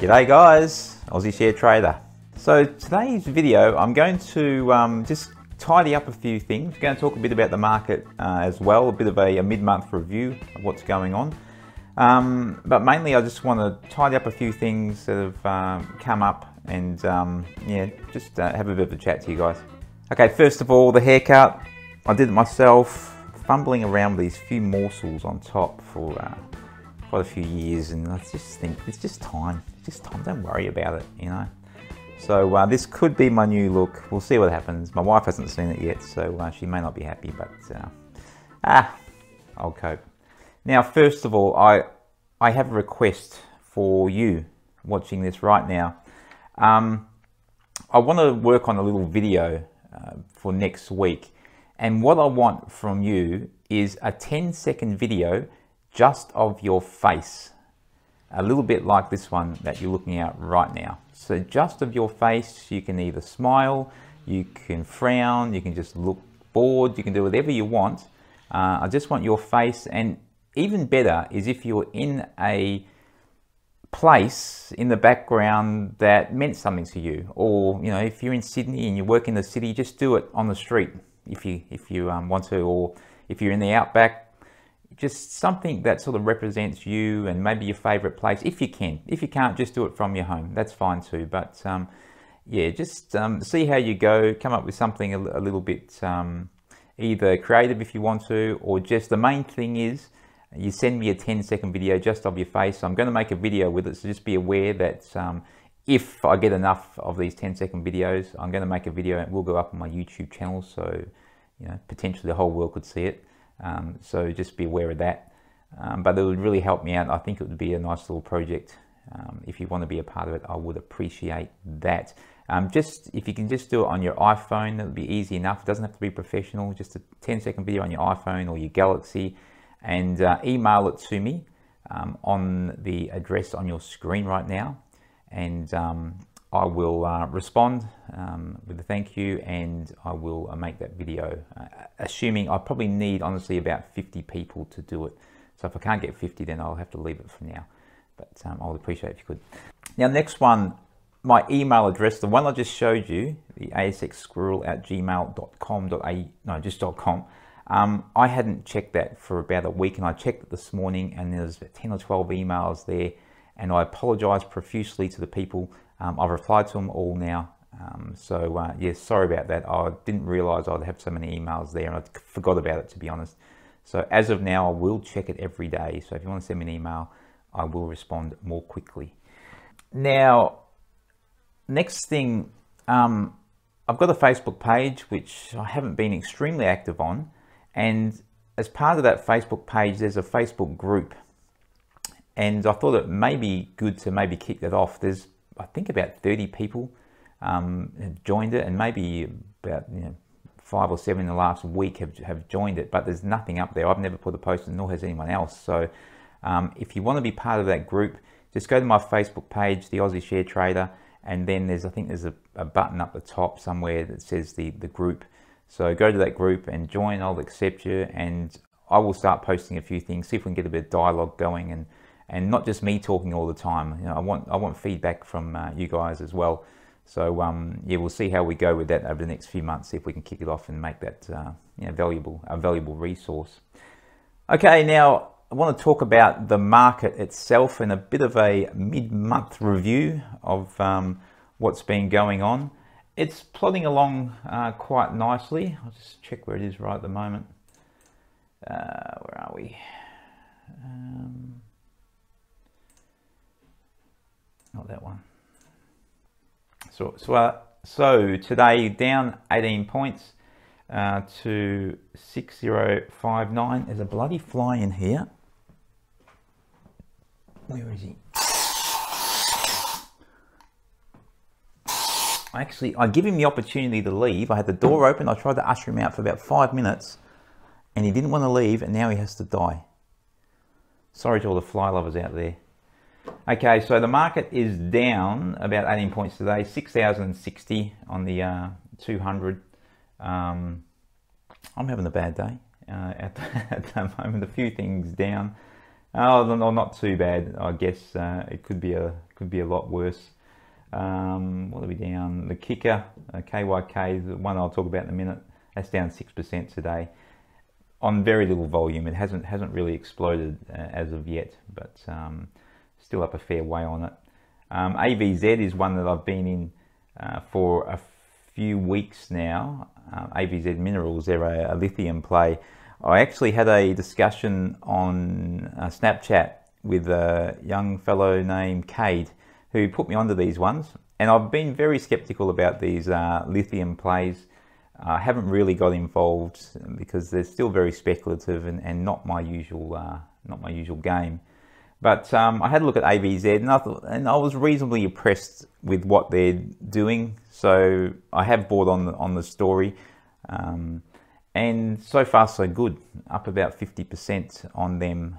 G'day guys, Aussie Share Trader. So today's video, I'm going to just tidy up a few things. I'm going to talk a bit about the market as well, a bit of a mid-month review of what's going on. But mainly I just want to tidy up a few things that have come up and yeah, just have a bit of a chat to you guys. Okay, first of all, the haircut. I did it myself, fumbling around with these few morsels on top for quite a few years, and I just think it's just time. It's just time. Don't worry about it, you know. So this could be my new look. We'll see what happens. My wife hasn't seen it yet, so she may not be happy, but I'll cope. Now, first of all, I have a request for you watching this right now. I want to work on a little video for next week, and what I want from you is a 10-second video just of your face, a little bit like this one that you're looking at right now. So just of your face. You can either smile, you can frown, you can just look bored, you can do whatever you want. I just want your face, and even better is if you're in a place in the background that meant something to you, or you know, if you're in Sydney and you work in the city, just do it on the street if you want to, or if you're in the outback, just something that sort of represents you and maybe your favorite place, if you can. If you can't, just do it from your home, that's fine too. But yeah, just see how you go, come up with something a little bit either creative if you want to, or just the main thing is you send me a 10-second video just of your face. I'm going to make a video with it, so just be aware that if I get enough of these 10-second videos, I'm going to make a video and it will go up on my YouTube channel, so you know, potentially the whole world could see it. So just be aware of that. But it would really help me out. I think it would be a nice little project. If you want to be a part of it, I would appreciate that. Just if you can just do it on your iPhone, it would be easy enough. It doesn't have to be professional. Just a 10-second video on your iPhone or your Galaxy, and email it to me on the address on your screen right now, and I will respond with a thank you, and I will make that video, assuming I probably need honestly about 50 people to do it. So if I can't get 50, then I'll have to leave it for now, but I would appreciate it if you could. Now, next one, my email address, the one I just showed you, the asxsquirrel@gmail.com.au, no, just .com. I hadn't checked that for about a week, and I checked it this morning, and there's 10 or 12 emails there, and I apologize profusely to the people. I've replied to them all now. So yeah, sorry about that. I didn't realize I'd have so many emails there, and I forgot about it, to be honest. So as of now, I will check it every day. So if you want to send me an email, I will respond more quickly. Now, next thing, I've got a Facebook page, which I haven't been extremely active on. And as part of that Facebook page, there's a Facebook group. And I thought it may be good to maybe kick that off. There's, I think, about 30 people have joined it, and maybe about 5 or 7 in the last week have joined it, but there's nothing up there. I've never put a post, and nor has anyone else. So if you want to be part of that group, just go to my Facebook page, the Aussie Share Trader, and then I think there's a button up the top somewhere that says the group. So go to that group and join. I'll accept you, and I will start posting a few things, see if we can get a bit of dialogue going, and not just me talking all the time. You know, I want feedback from you guys as well. So yeah, we'll see how we go with that over the next few months, see if we can kick it off and make that a valuable resource. Okay, now I want to talk about the market itself and a bit of a mid-month review of what's been going on. It's plodding along quite nicely. I'll just check where it is right at the moment. Where are we? Not that one. So today down 18 points to 6059. There's a bloody fly in here. Where is he? Actually, I give him the opportunity to leave. I had the door open. I tried to usher him out for about 5 minutes, and he didn't want to leave, and now he has to die. Sorry to all the fly lovers out there. Okay, so the market is down about 18 points today, 6,060 on the 200. I'm having a bad day at the moment. A few things down. Oh, no, not too bad. I guess it could be a lot worse. What are we down? The kicker, KYK, the one I'll talk about in a minute. That's down 6% today, on very little volume. It hasn't really exploded as of yet, but still up a fair way on it. AVZ is one that I've been in for a few weeks now. AVZ Minerals, they're a lithium play. I actually had a discussion on Snapchat with a young fellow named Cade, who put me onto these ones, and I've been very skeptical about these lithium plays. I haven't really got involved because they're still very speculative and not my usual game. But I had a look at AVZ, and I was reasonably impressed with what they're doing. So I have bought on the story, and so far so good. Up about 50% on them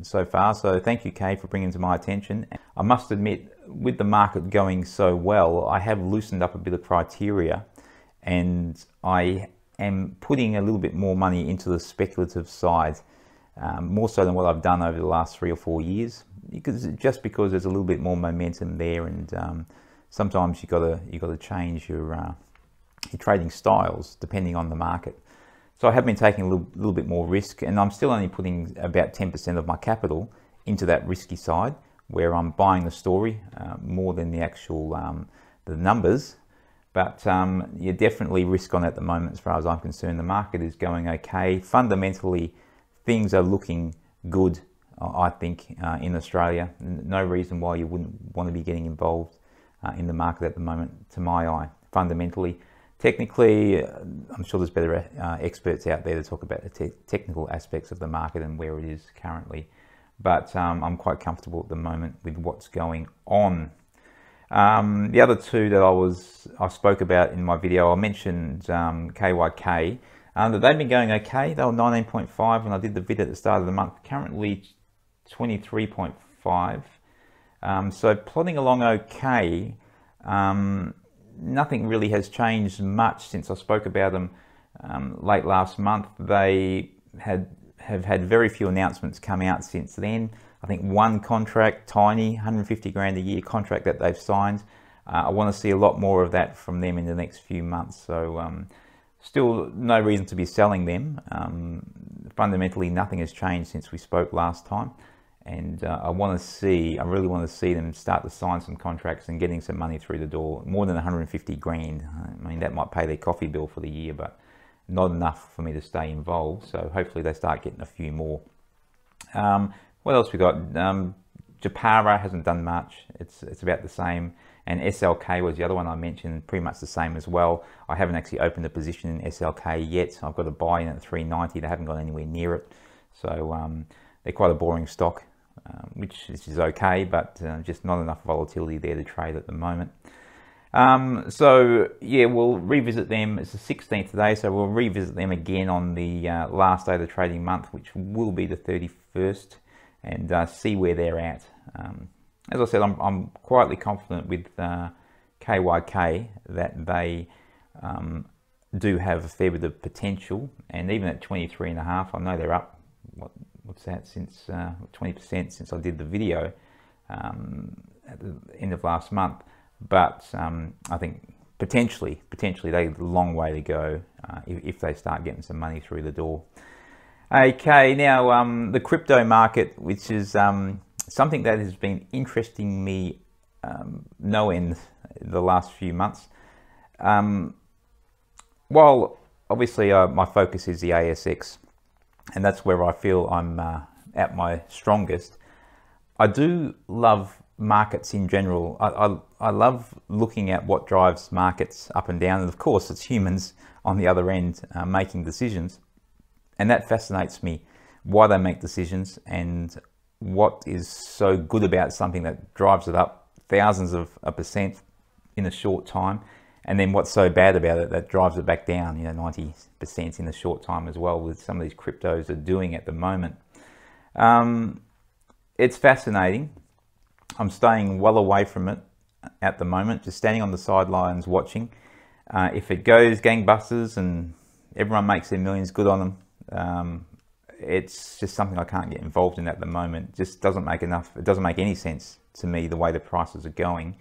so far. So thank you, Kay, for bringing it to my attention. I must admit, with the market going so well, I have loosened up a bit of criteria, and I am putting a little bit more money into the speculative side. More so than what I've done over the last 3 or 4 years, because there's a little bit more momentum there, and sometimes you got to change your trading styles depending on the market. So I have been taking a little bit more risk, and I'm still only putting about 10% of my capital into that risky side, where I'm buying the story more than the actual the numbers. But you're definitely risk on at the moment, as far as I'm concerned. The market is going okay. Fundamentally, things are looking good, I think, in Australia. No reason why you wouldn't want to be getting involved in the market at the moment, to my eye, fundamentally. Technically, I'm sure there's better experts out there to talk about the technical aspects of the market and where it is currently. But I'm quite comfortable at the moment with what's going on. The other two that I spoke about in my video, I mentioned KYK. They've been going okay. They were 19.5 when I did the vid at the start of the month. Currently 23.5. So plodding along okay. Nothing really has changed much since I spoke about them late last month. They have had very few announcements come out since then. I think one contract, tiny, 150 grand a year contract that they've signed. I want to see a lot more of that from them in the next few months. So still no reason to be selling them. Fundamentally, nothing has changed since we spoke last time. And I really want to see them start to sign some contracts and getting some money through the door. More than 150 grand. I mean, that might pay their coffee bill for the year, but not enough for me to stay involved. So hopefully they start getting a few more. What else we got? Japara hasn't done much. It's about the same. And SLK was the other one I mentioned, pretty much the same as well. I haven't actually opened a position in SLK yet. I've got to buy in at 390. They haven't gone anywhere near it. So they're quite a boring stock, which is okay, but just not enough volatility there to trade at the moment. So yeah, we'll revisit them. It's the 16th today, so we'll revisit them again on the last day of the trading month, which will be the 31st, and see where they're at. As I said, I'm quietly confident with KYK that they do have a fair bit of potential, and even at 23.5, I know they're up. What's that, since 20% since I did the video at the end of last month. But I think potentially they have a long way to go if they start getting some money through the door. Okay, now the crypto market, which is something that has been interesting me no end the last few months. While obviously my focus is the ASX, and that's where I feel I'm at my strongest, I do love markets in general. I love looking at what drives markets up and down, and of course it's humans on the other end making decisions, and that fascinates me, why they make decisions and what is so good about something that drives it up thousands of % in a short time, and then what's so bad about it that drives it back down, 90% in a short time as well, with some of these cryptos are doing at the moment. It's fascinating. I'm staying well away from it at the moment, just standing on the sidelines watching. If it goes gangbusters and everyone makes their millions, good on them. it's just something I can't get involved in at the moment. It just doesn't make any sense to me the way the prices are going,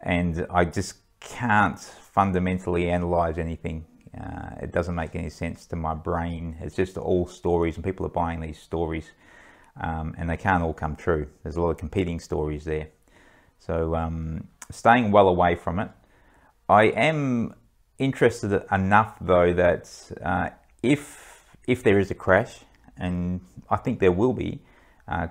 and I just can't fundamentally analyze anything. It doesn't make any sense to my brain. It's just all stories, and people are buying these stories, and they can't all come true. There's a lot of competing stories there. So staying well away from it. I am interested enough though that if there is a crash, and I think there will be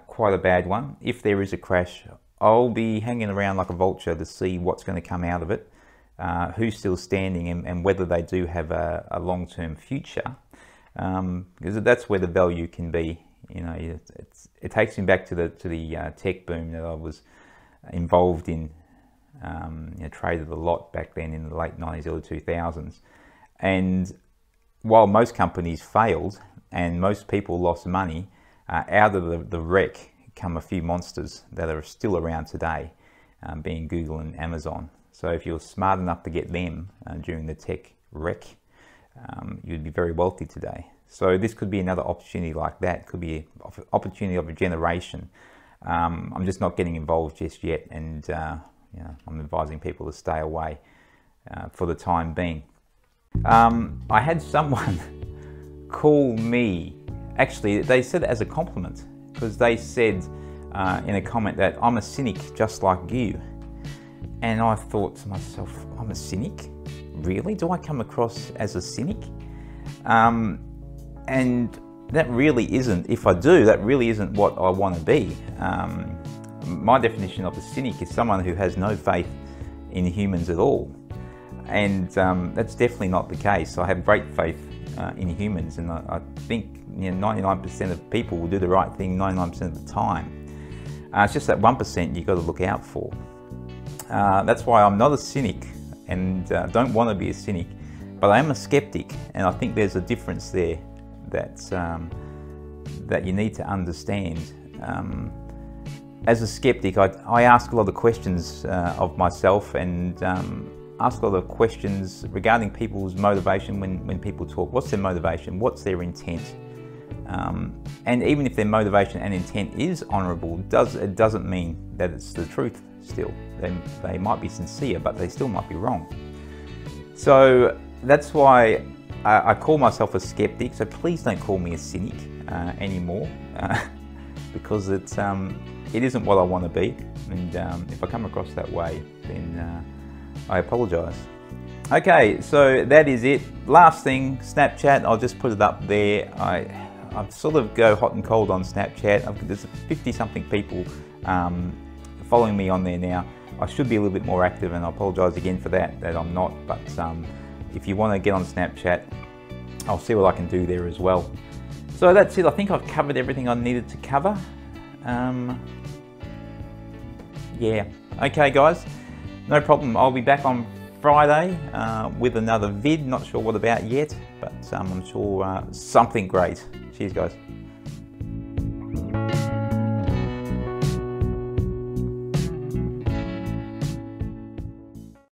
quite a bad one, if there is a crash, I'll be hanging around like a vulture to see what's going to come out of it, who's still standing, and whether they do have a long-term future, because that's where the value can be. You know, it takes me back to the tech boom that I was involved in. You know, traded a lot back then in the late 90s, early 2000s, and while most companies failed and most people lost money, out of the wreck come a few monsters that are still around today, being Google and Amazon. So if you're smart enough to get them during the tech wreck, you'd be very wealthy today. So this could be another opportunity like that. It could be an opportunity of a generation. I'm just not getting involved just yet, and you know, I'm advising people to stay away for the time being. I had someone call me, actually they said it as a compliment, because they said in a comment that I'm a cynic just like you. And I thought to myself, I'm a cynic? Really? Do I come across as a cynic? And that really isn't, if I do, that really isn't what I want to be. My definition of a cynic is someone who has no faith in humans at all. And that's definitely not the case. I have great faith in humans, and I think, you know, 99% of people will do the right thing 99% of the time. It's just that 1% you've got to look out for. That's why I'm not a cynic, and don't want to be a cynic, but I am a skeptic, and I think there's a difference there that you need to understand. As a skeptic, I ask a lot of questions of myself, and ask a lot of questions regarding people's motivation when people talk. What's their motivation? What's their intent? And even if their motivation and intent is honourable, it doesn't mean that it's the truth still. They might be sincere, but they still might be wrong. So that's why I call myself a skeptic. So please don't call me a cynic anymore, because it isn't what I want to be. And if I come across that way, then I apologise. Okay, so that is it. Last thing, Snapchat. I'll just put it up there. I sort of go hot and cold on Snapchat. There's 50-something people following me on there now. I should be a little bit more active, and I apologise again for that I'm not. But if you want to get on Snapchat, I'll see what I can do there as well. So that's it. I think I've covered everything I needed to cover. Yeah. Okay, guys. No problem. I'll be back on Friday with another vid. Not sure what about yet, but I'm sure something great. Cheers, guys.